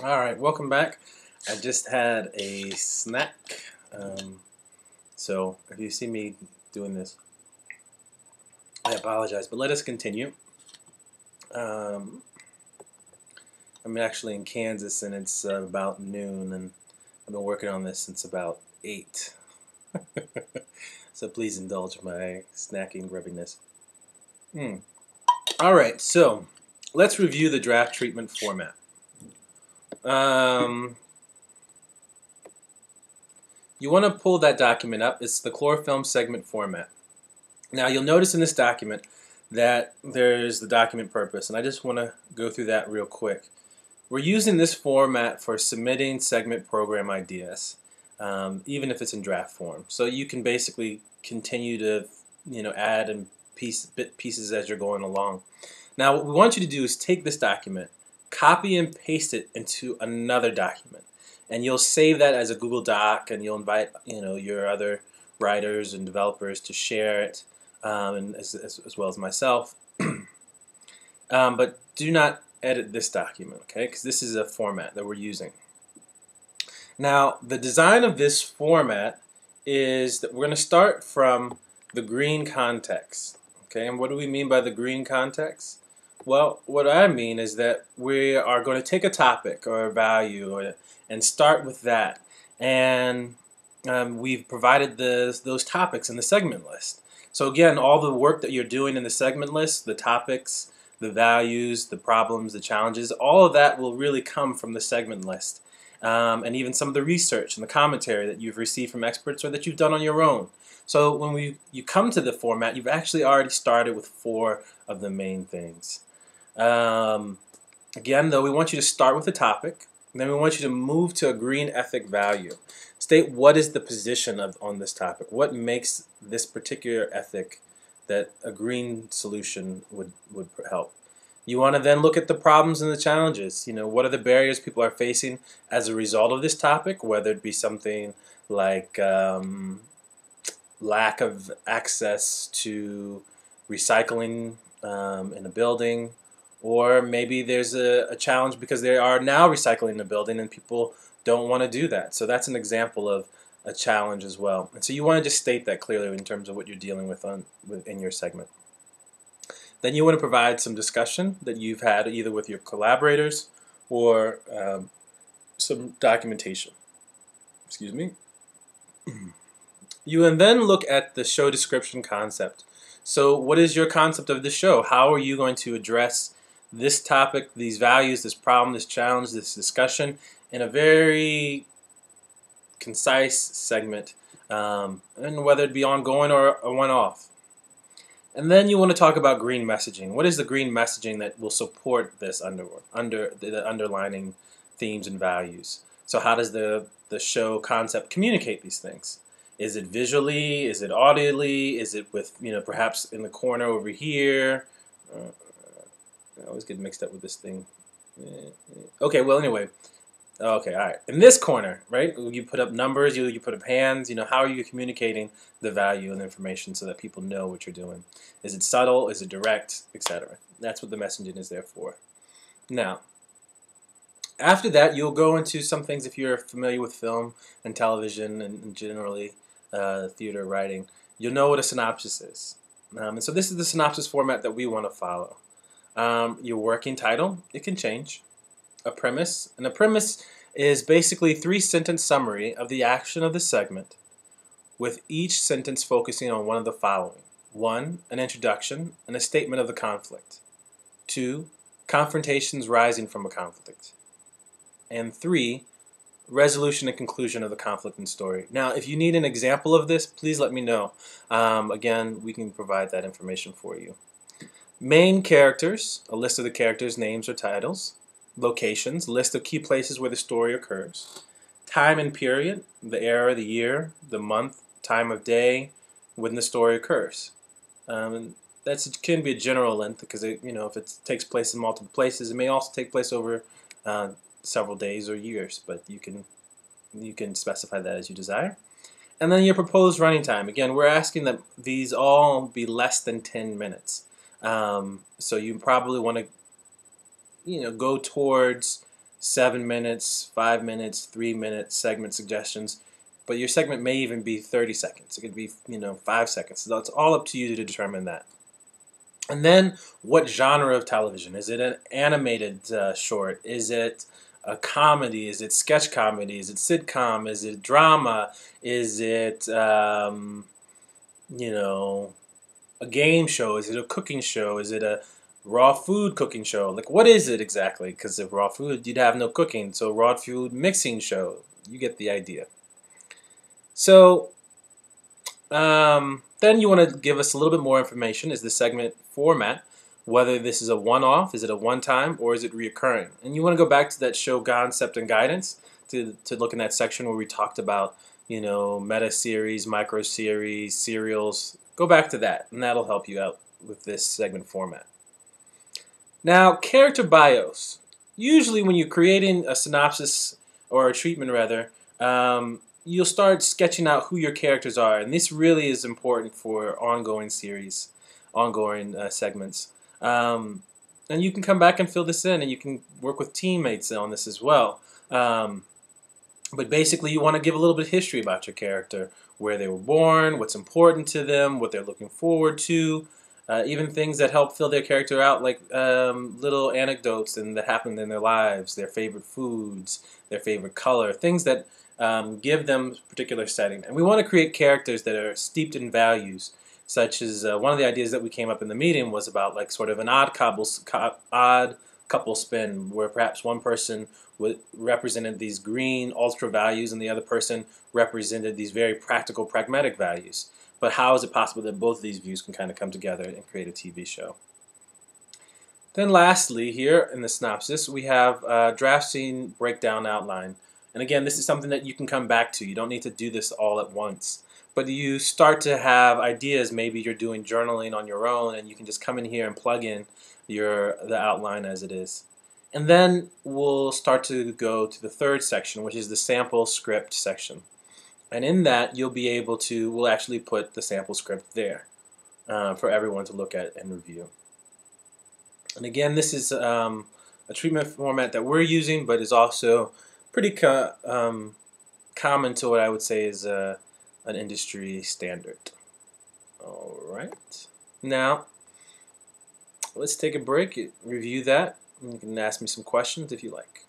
All right, welcome back. I just had a snack, so if you see me doing this, I apologize. But let us continue. Um, I'm actually in Kansas, and it's about noon, and I've been working on this since about 8. So please indulge my snacking grubbiness. All right, so let's review the draft treatment format. You want to pull that document up. It's the Chlorofilm segment format. Now you'll notice in this document that there's the document purpose, and I just want to go through that real quick. We're using this format for submitting segment program ideas, even if it's in draft form. So you can basically continue to, add and bit pieces as you're going along. Now what we want you to do is take this document, copy and paste it into another document, and you'll save that as a Google Doc, and you'll invite your other writers and developers to share it, and as well as myself. But do not edit this document, okay? Because this is a format that we're using. Now, the design of this format is that we're going to start from the green context, okay? And what do we mean by the green context? Well, what I mean is that we are going to take a topic or a value and start with that. And we've provided those topics in the segment list. So again, all the work that you're doing in the segment list, the topics, the values, the problems, the challenges, all of that will really come from the segment list. And even some of the research and the commentary that you've received from experts or that you've done on your own. So when you come to the format, you've actually already started with 4 of the main things. Again, though, we want you to start with the topic, and then we want you to move to a green ethic value. State what is the position on this topic. What makes this particular ethic that a green solution would help. You want to then look at the problems and the challenges. What are the barriers people are facing as a result of this topic, whether it be something like lack of access to recycling in a building, or maybe there's a challenge because they are now recycling the building and people don't want to do that. So that's an example of a challenge as well. And so you want to just state that clearly in terms of what you're dealing with in your segment. Then you want to provide some discussion that you've had either with your collaborators or some documentation. Excuse me. You will then look at the show description concept. So what is your concept of the show? How are you going to address this topic, these values, this problem, this challenge, this discussion in a very concise segment, and whether it be ongoing or a one-off. And then you want to talk about green messaging. What is the green messaging that will support this under the underlining themes and values? So how does the show concept communicate these things? Is it visually? Is it audibly? Is it with perhaps in the corner over here? I always get mixed up with this thing. Okay, well anyway. Okay, all right. In this corner, right, you put up numbers, you put up hands. How are you communicating the value and the information so that people know what you're doing? Is it subtle? Is it direct? Etc. That's what the messaging is there for. Now, after that, you'll go into some things if you're familiar with film and television and generally theater writing. You'll know what a synopsis is. And so this is the synopsis format that we want to follow. Your working title, it can change. A premise. And a premise is basically 3-sentence summary of the action of the segment, with each sentence focusing on one of the following. 1, an introduction and a statement of the conflict. 2, confrontations rising from a conflict. And 3, resolution and conclusion of the conflict and story. Now, if you need an example of this, please let me know. Again, we can provide that information for you. Main characters, a list of the characters' names or titles. Locations, list of key places where the story occurs. Time and period, the era, the year, the month, time of day when the story occurs. And that can be a general length because if it takes place in multiple places, it may also take place over several days or years, but you can specify that as you desire. And then your proposed running time. Again, we're asking that these all be less than 10 minutes. So you probably want to go towards 7 minutes, 5 minutes, 3 minute segment suggestions, but your segment may even be 30 seconds. It could be 5 seconds. So it's all up to you to determine that. And then what genre of television? Is it an animated short? Is it a comedy? Is it sketch comedy? Is it sitcom? Is it drama? Is it a game show? Is it a cooking show? Is it a raw food cooking show? Like, what is it exactly? Because if raw food, you'd have no cooking. So raw food mixing show. You get the idea. So then you want to give us a little bit more information. Is the segment format, whether this is a one-off, is it a one-time, or is it reoccurring? And you want to go back to that show Concept and Guidance to look in that section where we talked about, meta series, micro series, serials. Go back to that, and that'll help you out with this segment format. Now, character bios. Usually when you're creating a synopsis, or a treatment rather, you'll start sketching out who your characters are, and this really is important for ongoing series, ongoing segments. And you can come back and fill this in, and you can work with teammates on this as well. But basically, you want to give a little bit of history about your character, where they were born, what's important to them, what they're looking forward to, even things that help fill their character out, like little anecdotes that happened in their lives, their favorite foods, their favorite color, things that give them a particular setting. And we want to create characters that are steeped in values, such as one of the ideas that we came up in the meeting was about like sort of an odd couple spin, where perhaps one person represented these green ultra values and the other person represented these very practical pragmatic values. But how is it possible that both of these views can kind of come together and create a TV show? Then lastly, here in the synopsis, we have draft scene breakdown outline. And again, this is something that you can come back to. You don't need to do this all at once. But you start to have ideas. Maybe you're doing journaling on your own, and you can just come in here and plug in the outline as it is. And then we'll start to go to the third section, which is the sample script section. And in that, we'll actually put the sample script there for everyone to look at and review. And again, this is a treatment format that we're using, but is also pretty common to what I would say is an industry standard. All right. Now, let's take a break, review that, and you can ask me some questions if you like.